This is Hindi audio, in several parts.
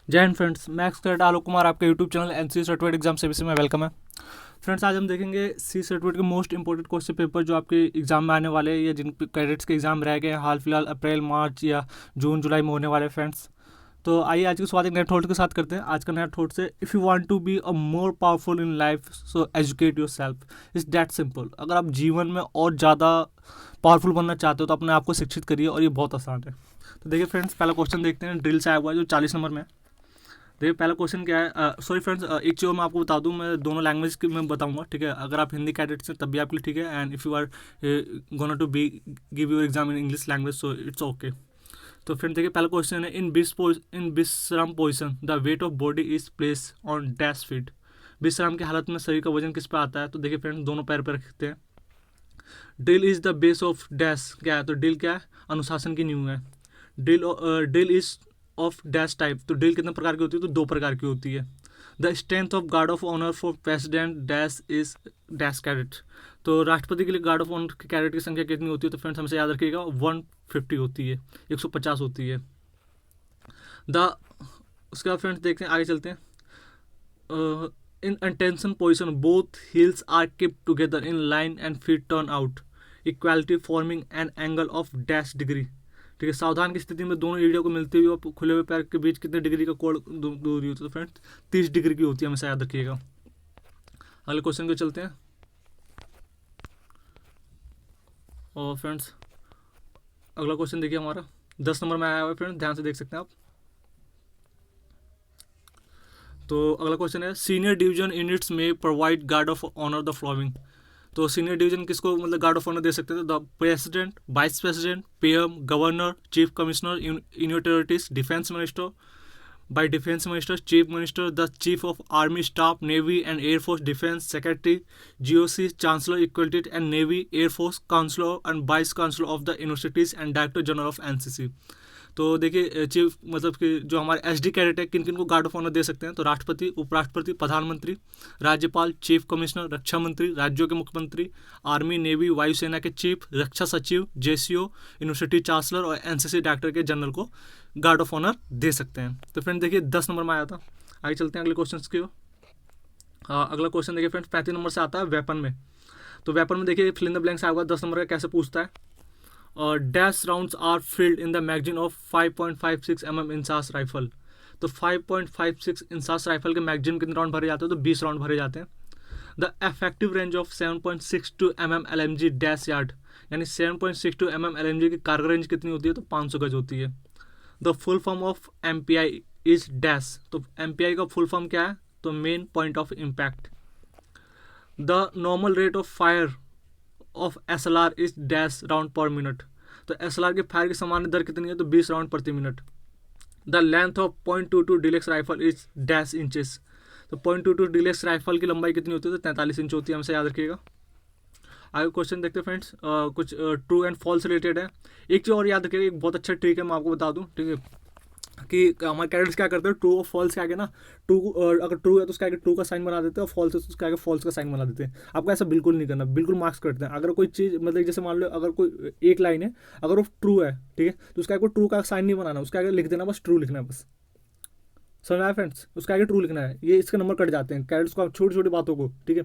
जय हिंद फ्रेंड्स, मैं एक्सपर्ट आलोक कुमार आपके YouTube channel NC certificate exam service में वेलकम है। फ्रेंड्स, आज हम देखेंगे सी सर्टिफिकेट के मोस्ट इंपॉर्टेंट क्वेश्चन पेपर जो आपके एग्जाम में आने वाले हैं या जिन कैडेट्स के एग्जाम रह गए हैं हाल फिलहाल अप्रैल मार्च या जून जुलाई में होने वाले फ्रेंड्स। तो आइए आज की शुरुआत एक नए थॉट के साथ करते हैं। आज का नया थॉट से, if you want to be a more powerful in life so educate yourself. It's that simple. अगर आप जीवन में और ज़्यादा पावरफुल बनना चाहते हो तो अपने आप को शिक्षित करिए, और ये बहुत आसान है। तो देखिए फ्रेंड्स, पहला क्वेश्चन देखते हैं, ड्रिल से आया हुआ है जो 40 नंबर में है। देखिए पहला क्वेश्चन क्या है। सॉरी फ्रेंड्स, एक चीज़ मैं आपको बता दूं, मैं दोनों लैंग्वेज की मैं बताऊंगा, ठीक है। अगर आप हिंदी कैडेट्स हैं तब भी आपके लिए ठीक है, and if you are gonna to be give your exam in English language so it's okay. तो फ्रेंड देखिए पहला क्वेश्चन है, इन विश्राम position the weight of body is place on dash feet. विश्राम की हालत में शरीर का वजन किस पे आता है? तो देखिए फ्रेंड, दोनों पैर पर रखते हैं। Drill is the base of dash क्या है? तो ड्रिल क्या है? अनुशासन की नींव है। Drill is of dash type. तो ड्रिल कितने प्रकार की होती है? तो दो प्रकार की होती है। The strength of guard of honour for president dash is dash cadet. तो राष्ट्रपति के लिए गार्ड ऑफ ऑनर के कैडेट की संख्या कितनी होती है? तो फ्रेंड्स हमेशा याद रखिएगा, 150 होती है, 150 होती है। द उसके बाद फ्रेंड्स देखते हैं, आगे चलते हैं। In attention position both heels are keep together in line and feet turn out equality forming an angle of dash degree. ठीक है, सावधान की स्थिति में दोनों एरिया को मिलते हुए और खुले हुए पैर के बीच कितने डिग्री का कोण दूरी होती है? तो फ्रेंड्स 30 डिग्री की होती है, हमेशा याद रखिएगा। अगले क्वेश्चन को चलते हैं। और फ्रेंड्स अगला क्वेश्चन देखिए हमारा 10 नंबर में आया हुआ है फ्रेंड्स, ध्यान से देख सकते हैं आप। तो अगला क्वेश्चन है, सीनियर डिवीजन यूनिट्स में provide guard of honour the following. तो सीनियर डिवीजन किसको मतलब गार्ड ऑफ ऑनर दे सकते थे? The president, vice president, PM, governor, chief commissioner in territories, defence minister, by defense minister, chief minister, the chief of army staff, navy and air force, defense secretary, GOC, chancellor, equality and navy, air force, counselor and vice chancellor of the universities and director general of NCC। तो देखिए चीफ मतलब कि जो हमारे एसडी कैडेट है किन किन को गार्ड ऑफ ऑनर दे सकते हैं? तो राष्ट्रपति, उपराष्ट्रपति, प्रधानमंत्री, राज्यपाल, चीफ कमिश्नर, रक्षा मंत्री, राज्यों के मुख्यमंत्री, आर्मी, नेवी, वायुसेना के चीफ, रक्षा सचिव, जेसीओ, यूनिवर्सिटी चांसलर और एनसीसी डायरेक्टर के जनरल को गार्ड ऑफ ऑनर दे सकते हैं। तो फ्रेंड देखिए 10 नंबर में आया था। आगे चलते हैं अगले क्वेश्चन की ओर। अगला क्वेश्चन देखिए फ्रेंड्स 35 नंबर से आता है वेपन में। तो वेपन में देखिए फिल इन द ब्लैंक्स आएगा 10 नंबर का, कैसे पूछता है। Dash rounds are filled in the magazine of 5.56 mm INSAS rifle. तो 5.56 इंसास राइफल के मैगजीन कितने राउंड भरे जाते हैं? तो 20 राउंड भरे जाते हैं। The effective range of 7.62 mm LMG dash yard, यानी 7.62 mm LMG की कारगर रेंज कितनी होती है? तो 500 गज होती है। The full form of MPI is dash. तो MPI का फुल फॉर्म क्या है? तो main point of impact. The normal rate of fire of SLR is dash round पर मिनट। तो SLR के फायर की सामान्य दर कितनी है? तो 20 राउंड प्रति minute. The length of .22 deluxe rifle is dash inches. तो .22 डिलेक्स राइफल की लंबाई कितनी होती है? तो 43 इंच होती है, हमसे याद रखिएगा। आगे क्वेश्चन देखते हैं फ्रेंड्स, कुछ ट्रू एंड फॉल्स रिलेटेड है। एक चीज़ और याद रखिएगा, एक बहुत अच्छा ट्रिक है, मैं आपको बता दूं, ठीक है, कि हमारे कैडेट्स क्या करते हैं, ट्रू और फॉल्स के आगे ना, ट्रू अगर ट्रू है तो उसके आगे ट्रू का साइन बना देते हैं और फॉल्स है तो उसके आगे फॉल्स का साइन बना देते हैं। आपको ऐसा बिल्कुल नहीं करना, बिल्कुल मार्क्स करते हैं। अगर कोई चीज़ मतलब जैसे मान लो अगर कोई एक लाइन है, अगर वो ट्रू है, ठीक है, तो उसके आगे ट्रू का साइन नहीं बनाना, उसके आगे लिख देना बस ट्रू लिखना है बस। समझ आया फ्रेंड्स? उसके आगे ट्रू लिखना है, ये इसके नंबर कट जाते हैं कैडेट्स को। आप छोटी छोटी बातों को, ठीक है,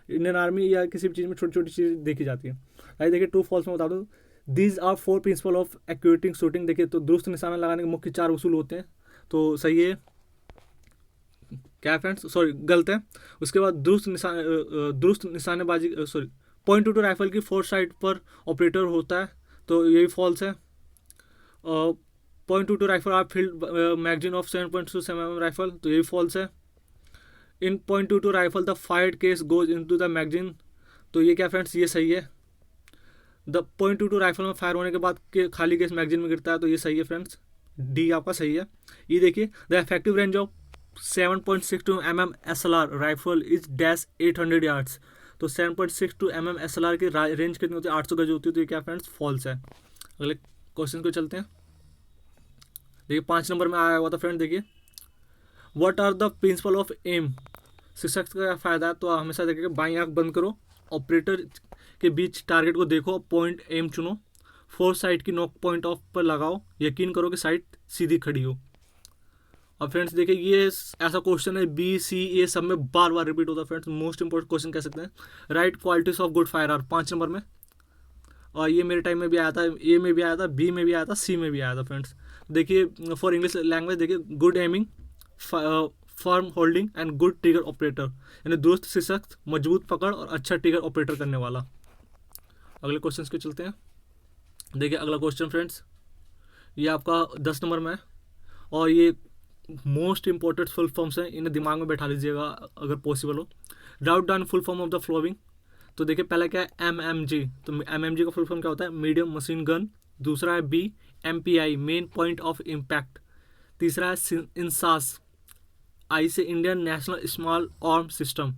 इंडियन आर्मी या किसी भी चीज़ में छोटी छोटी चीज़ देखी जाती है। आइए देखिए ट्रू फॉल्स में बता दो। These are 4 principle of accurating shooting. देखिए तो दुरुस्त निशाना लगाने के मुख्य 4 उसूल होते हैं। तो सही है क्या है फ्रेंड्स? सॉरी गलत है। उसके बाद दुरुस्त निशानेबाजी, सॉरी, .22 राइफल की 4 साइड पर ऑपरेटर होता है, तो यही फॉल्स है। .22 rifle are filled magazine of 7.27 mm rifle, तो यही फॉल्स है। In .22 rifle the fired case goes into the magazine, तो ये क्या फ्रेंड्स? ये सही है। द .22 राइफल में फायर होने के बाद के खाली केस मैगजीन में गिरता है, तो ये सही है फ्रेंड्स, डी आपका सही है। ये देखिए the effective range of 7.62 mm SLR rifle is dash 800 yards. तो 7.62 mm SLR की रेंज कितनी होती है? 800 गज होती है, तो ये क्या फ्रेंड्स? फॉल्स है। अगले क्वेश्चन को चलते हैं। देखिए 5 नंबर में आया हुआ था फ्रेंड, देखिए what are the principle of aim. शिक्षक का क्या फ़ायदा है? तो हमेशा देखिएगा, बाई आंख बंद करो, ऑपरेटर के बीच टारगेट को देखो, पॉइंट एम चुनो, 4 साइड की नोक पॉइंट ऑफ पर लगाओ, यकीन करो कि साइड सीधी खड़ी हो। अब फ्रेंड्स देखिए ये ऐसा क्वेश्चन है बी सी ए सब में बार बार रिपीट होता है फ्रेंड्स, मोस्ट इंपॉर्टेंट क्वेश्चन कह सकते हैं। Write qualities of good fire are 5 number में, और ये मेरे टाइम में भी आया था, ए में भी आया था, बी में भी आया था, सी में भी आया था फ्रेंड्स। देखिए फॉर इंग्लिश लैंग्वेज देखिए good aiming, firm holding and good trigger operator, यानी दुरुस्त शीर्षक, मजबूत पकड़ और अच्छा ट्रिगर ऑपरेटर करने वाला। अगले क्वेश्चन के चलते हैं। देखिए अगला क्वेश्चन फ्रेंड्स ये आपका 10 नंबर में है, और ये मोस्ट इंपॉर्टेंट फुल फॉर्म्स हैं, इन्हें दिमाग में बैठा लीजिएगा अगर पॉसिबल हो। Write down full form of the following. तो देखिए पहला क्या है MMG, तो MMG का फुल फॉर्म क्या होता है, मीडियम मशीन गन। दूसरा है B MPI, main point of impact. तीसरा है इंसास, आई से Indian national small arm system.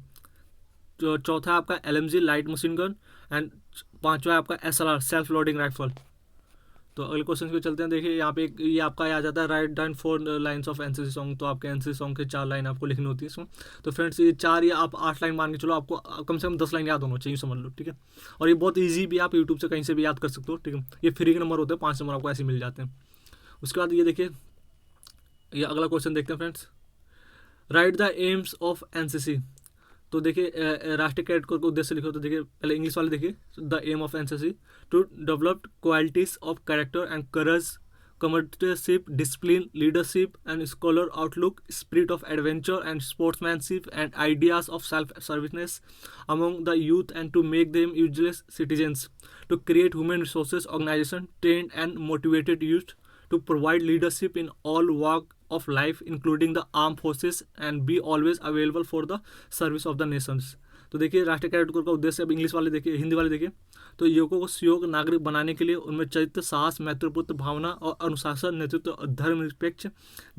चौथा है आपका LMG light machine gun, and पांचवा है आपका SLR सेल्फ लोडिंग राइफल। तो अगले क्वेश्चन पे चलते हैं। देखिए यहाँ पे ये आपका आ जाता है write down 4 lines of NCC song. तो आपके एनसीसी सॉन्ग के 4 लाइन आपको लिखनी होती है इसमें। तो फ्रेंड्स ये 4 या आप 8 लाइन मान के चलो, आपको कम से कम 10 लाइन याद होना चाहिए, समझ लो, ठीक है। और ये बहुत ईजी भी, आप यूट्यूब से कहीं से भी याद कर सकते हो, ठीक है। ये फ्री के नंबर होते हैं, 5 नंबर आपको ऐसे मिल जाते हैं। उसके बाद ये देखिए ये अगला क्वेश्चन देखते हैं friends. Right the aims of NCC. तो देखिए राष्ट्रीय कैडेट कोर का उद्देश्य लिखो। तो देखिए पहले इंग्लिश वाले देखिए, the aim of NCC to develop qualities of character and courage, comradeship, discipline, leadership and secular outlook, spirit of adventure and sportsmanship and ideas of self serviceness among the youth and to make them useless citizens, to create human resources organisation trained and motivated youth, to provide leadership in all walk of life including the armed forces and be always available for the service of the nations। तो देखिए राष्ट्रीय कैडेट कोर का उद्देश्य, अब इंग्लिश वाले देखिए, हिंदी वाले देखिए। तो युवकों को सुयोग्य नागरिक बनाने के लिए उनमें चरित्र, साहस, मैत्रीपूर्ण भावना और अनुशासन, नेतृत्व, धर्मनिरपेक्ष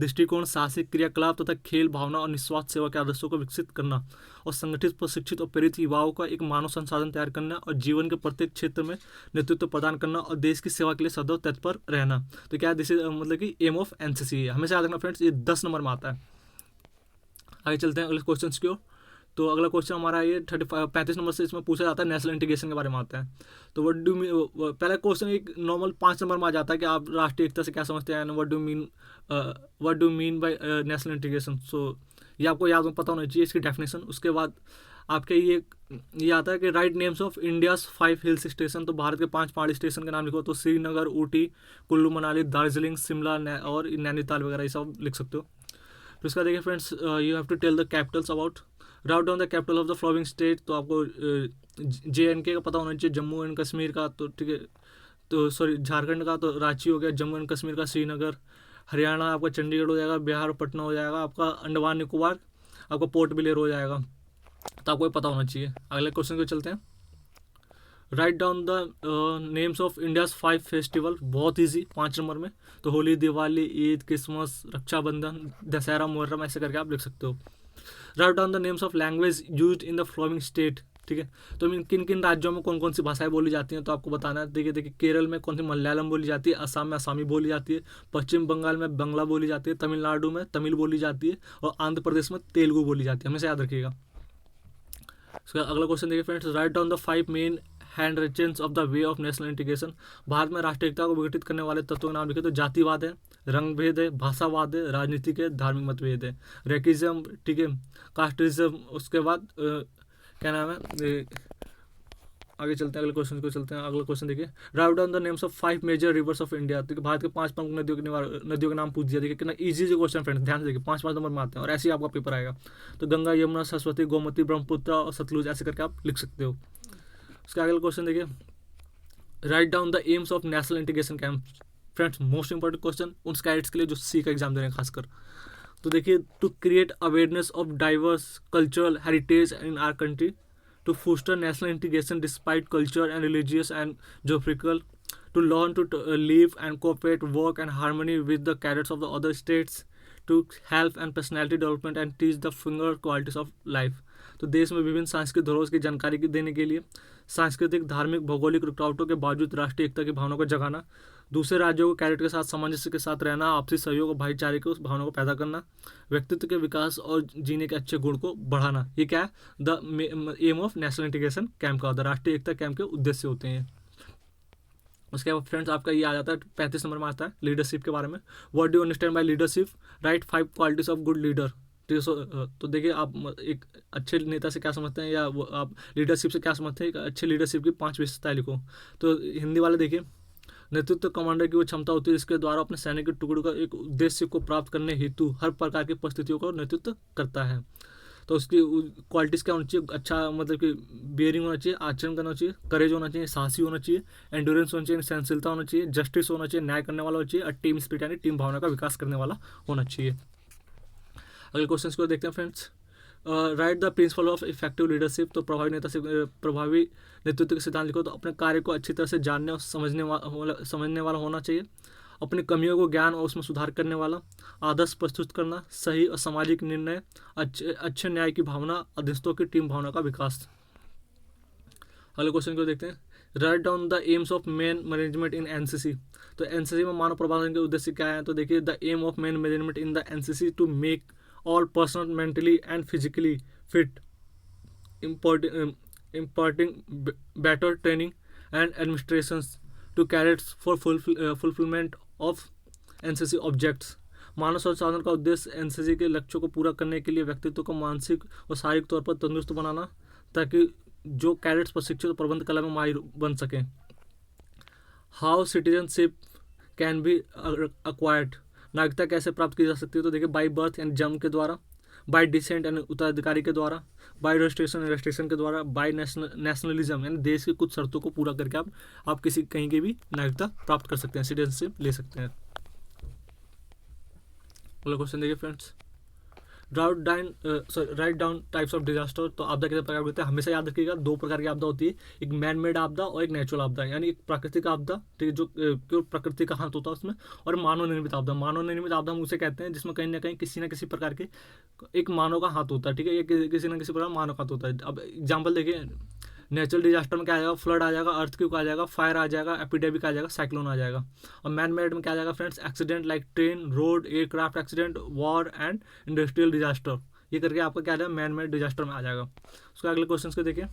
दृष्टिकोण, साहसिक क्रियाकलाप तथा खेल भावना और निस्वार्थ सेवा के आदर्शों को विकसित करना, और संगठित, प्रशिक्षित और प्रेरित युवाओं का एक मानव संसाधन तैयार करना, और जीवन के प्रत्येक क्षेत्र में नेतृत्व प्रदान करना, और देश की सेवा के लिए सदैव तत्पर रहना। तो क्या दिस मतलब कि एम ऑफ एनसीसी है, हमेशा याद रखना फ्रेंड्स, ये 10 नंबर में आता है। आगे चलते हैं अगले क्वेश्चन की ओर। तो अगला क्वेश्चन हमारा ये 35 नंबर से इसमें पूछा जाता है, नेशनल इंटीग्रेशन के बारे में आता है। तो व्हाट डू मीन, पहला क्वेश्चन एक नॉर्मल 5 नंबर में आ जाता है कि आप राष्ट्रीय एकता से क्या समझते हैं, what do mean by national integration. So ये आपको याद पता होना चाहिए इसकी डेफिनेशन। उसके बाद आपके ये आता है कि right names of India's 5 hills station. तो भारत के 5 पहाड़ी स्टेशन के नाम लिखो। तो श्रीनगर, ऊटी, कुल्लू मनाली, दार्जिलिंग, शिमला और नैनीताल वगैरह ये सब लिख सकते हो। फिर उसका देखिए friends, you have to tell the capitals about. Write down the capital of the following state. तो आपको JNK का पता होना चाहिए, जम्मू एंड कश्मीर का, तो ठीक है। तो सॉरी झारखंड का तो रांची हो गया, जम्मू एंड कश्मीर का श्रीनगर, हरियाणा आपका चंडीगढ़ हो जाएगा, बिहार पटना हो जाएगा, आपका अंडमान निकोबार आपका पोर्ट ब्लेयर हो जाएगा। तो आपको पता होना चाहिए। अगले क्वेश्चन को चलते हैं। Write down the names of India's 5 festival. बहुत ईजी, 5 नंबर में। तो होली, दिवाली, ईद, क्रिसमस, रक्षाबंधन, दशहरा, मुहर्रम, ऐसे करके आप लिख सकते हो। Right down the names of language used in the following state. ठीक है, तो किन किन राज्यों में कौन कौन सी भाषाएं बोली जाती हैं, तो आपको बताना है। देखिए केरल में कौन सी मलयालम बोली जाती है, असम में असामी बोली जाती है, पश्चिम बंगाल में बंगला बोली जाती है, तमिलनाडु में तमिल बोली जाती है, और आंध्र प्रदेश में तेलुगु बोली जाती है। हमेशा याद रखिएगा। उसका अगला क्वेश्चन देखिए friends. Write down the 5 main hindrances of the way of national integration. Bharat में राष्ट्रीय एकता को विघटित करने वाले तत्वों के नाम लिखे। तो जातिवाद है, रंग भेद है, भाषावाद है, राजनीतिक है, धार्मिक मतभेद है, रेकिज्म, ठीक है, कास्टिज्म। उसके बाद क्या नाम है, आगे चलते हैं अगले क्वेश्चन को चलते हैं। अगला क्वेश्चन देखिए। Write down the names of 5 major rivers of India. तो भारत के 5 प्रमुख नदियों के नाम पूछ दिया। देखिए कितना ईजी जो क्वेश्चन फ्रेंड्स, ध्यान से देखिए, 5 नंबर में आते हैं और ऐसे ही आपका पेपर आएगा। तो गंगा, यमुना, सरस्वती, गोमती, ब्रह्मपुत्र और सतलुज, ऐसे करके आप लिख सकते हो। उसका अगला क्वेश्चन देखिए। Write down the aims of national integration camp. Friends most important question उन कैडेट्स के लिए जो सी का एग्जाम दे रहे हैं खासकर। तो देखिए, to create awareness of diverse cultural heritage in our country, to foster national integration despite culture and religious and geographical, to learn to live and cooperate, work and harmony with the cadets of the other states, to health and personality development and teach the finger qualities of life। तो देश में विभिन्न सांस्कृतिक धरोहर की जानकारी देने के लिए सांस्कृतिक, धार्मिक, भौगोलिक रुकावटों के बावजूद राष्ट्रीय एकता की भावना को जगाना, दूसरे राज्यों को कैडेट के साथ सामंजस्य के साथ रहना, आपसी सहयोग और भाईचारे की उस भावना को पैदा करना, व्यक्तित्व के विकास और जीने के अच्छे गुण को बढ़ाना। ये क्या है, the aim of national integration camp का, द राष्ट्रीय एकता कैंप के उद्देश्य होते हैं। उसके बाद फ्रेंड्स आपका ये आ जाता है 35 नंबर में आता है लीडरशिप के बारे में। What do you understand by leadership, right 5 qualities of good leader. तो देखिए आप एक अच्छे नेता से क्या समझते हैं, या वो आप लीडरशिप से क्या समझते हैं, एक अच्छे लीडरशिप की 5 विशेषताएं लिखो। तो हिंदी वाले देखिए, नेतृत्व कमांडर की वो क्षमता होती है जिसके द्वारा अपने सैनिक के टुकड़ों का एक उद्देश्य को प्राप्त करने हेतु हर प्रकार की परिस्थितियों का नेतृत्व करता है। तो उसकी क्वालिटीज़ क्या होनी चाहिए, अच्छा मतलब कि बियरिंग होना चाहिए, आचरण करना चाहिए, करेज होना चाहिए, साहसी होना चाहिए, एंडोरेंस होना चाहिए, सहनशीलता होना चाहिए, जस्टिस होना चाहिए, न्याय करने वाला होना चाहिए, और टीम स्पिरिट यानी टीम भावना का विकास करने वाला होना चाहिए। अगले क्वेश्चन को देखते हैं friends. Right the principle of effective leadership. तो प्रभावी नेता से प्रभावी नेतृत्व के सिद्धांत लिखो। तो अपने कार्य को अच्छी तरह से जानने और समझने वाला होना चाहिए, अपनी कमियों को ज्ञान और उसमें सुधार करने वाला, आदर्श प्रस्तुत करना, सही और सामाजिक निर्णय, अच्छे न्याय की भावना, अधीनस्थों की टीम भावना का विकास। अगले क्वेश्चन को देखते हैं। Write down the aims of man management in NCC. तो एनसीसी में मानव प्रबंधन के उद्देश्य क्या है, तो देखिए the aim of man management in the NCC to make all person mentally and physically fit, imparting better training and administrations to cadets for fulfillment of NCC objects. मानव संसाधन का उद्देश्य एनसीसी के लक्ष्यों को पूरा करने के लिए व्यक्तित्व को मानसिक और शारीरिक तौर पर तंदुरुस्त बनाना, ताकि जो कैडेट्स प्रशिक्षित और प्रबंध कला में माहिर बन सकें। How citizenship can be acquired. नागरिकता कैसे प्राप्त की जा सकती है, तो देखिए बाई बर्थ यानी जन्म के द्वारा, बाई डिसेंट यानी उत्तराधिकारी के द्वारा, बाई रजिस्ट्रेशन के द्वारा, बाई नेशनलिज्म यानी देश की कुछ शर्तों को पूरा करके आप किसी कहीं की भी नागरिकता प्राप्त कर सकते हैं, सिटीजनशिप ले सकते हैं। अगला क्वेश्चन देखिए friends. Write down types of disaster. तो आपदा कितने प्रकार के होते हैं, हमेशा याद रखिएगा 2 प्रकार की आपदा होती है, एक मैन मेड आपदा और एक नेचुरल आपदा। यानी एक प्राकृतिक आपदा, ठीक है, जो प्रकृति का हाथ होता है उसमें, और मानव निर्मित आपदा। मानव निर्मित आपदा हम उसे कहते हैं जिसमें कहीं ना कहीं किसी न किसी प्रकार के एक मानव का हाथ होता है, ठीक है, ये किसी न किसी प्रकार मानव का हाथ होता है। अब एग्जाम्पल देखिए, नेचुरल डिजास्टर में क्या आ जाएगा, फ्लड आ जाएगा, अर्थक्वेक आ जाएगा, फायर आ जाएगा, एपिडेमिक आ जाएगा, साइक्लोन आ जाएगा। और मैन मेड में क्या आ जाएगा friends, accident like train, road, aircraft accident, war and industrial disaster. ये करके आपका क्या आ जाएगा, मैन मेड डिजास्टर में आ जाएगा। उसके अगले क्वेश्चन को देखिए।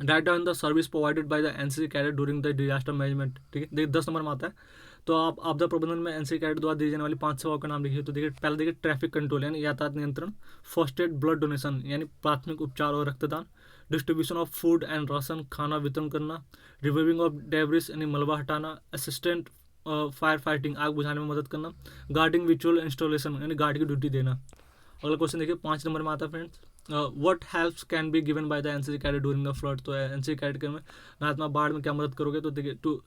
Write down the service provided by the NCC cadet during the disaster management. ठीक है, देखिए 10 नंबर में आता है। तो आप आपदा प्रबंधन में एनसीसी कैडेट द्वारा दी जाने वाली 5 सेवाओं का नाम लिखिए। तो देखिए पहले देखिए ट्रैफिक कंट्रोल यानी यातायात नियंत्रण, फर्स्ट एड ब्लड डोनेशन यानी प्राथमिक उपचार और रक्तदान, distribution of food and ration खाना वितरण करना, रिमूविंग ऑफ डेब्रिस यानी मलबा हटाना, असिस्टेंट फायर फाइटिंग आग बुझाने में मदद करना, गार्डिंग विजुअल इंस्टॉलेशन यानी गार्ड की ड्यूटी देना। अगला क्वेश्चन देखिए 5 नंबर में आता है friends. What helps can be given by the NCC cadet during the flood. तो एनसीसी कैडेट के में महात्मा बाढ़ में क्या मदद करोगे, तो देखिए to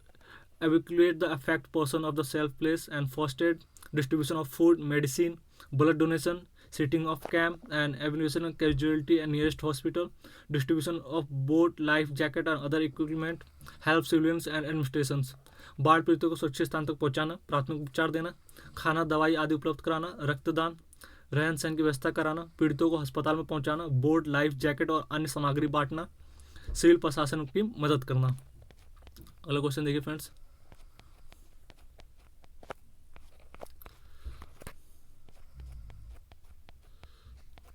evacuate the affected person of the safe place and first aid, distribution of food, medicine, blood donation, setting of camp and evacuation of casualty and nearest hospital, distribution of boat, life jacket and other equipment, help civilians and administrations। बाढ़ पीड़ितों को सुरक्षित स्थान तक पहुंचाना, प्राथमिक उपचार देना, खाना दवाई आदि उपलब्ध कराना, रक्तदान, रहन सहन की व्यवस्था कराना, पीड़ितों को अस्पताल में पहुंचाना, बोट, लाइफ जैकेट और अन्य सामग्री बांटना, सिविल प्रशासन की मदद करना। अगला क्वेश्चन देखिए फ्रेंड्स।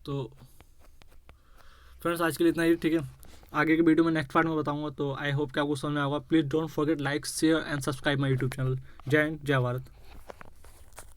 तो फ्रेंड्स आज के लिए इतना ही, ठीक है, आगे के वीडियो में नेक्स्ट पार्ट में बताऊंगा। तो आई होप कि आपको समझ में आएगा। Please don't forget like share and subscribe my YouTube channel. जय हिंद, जय भारत।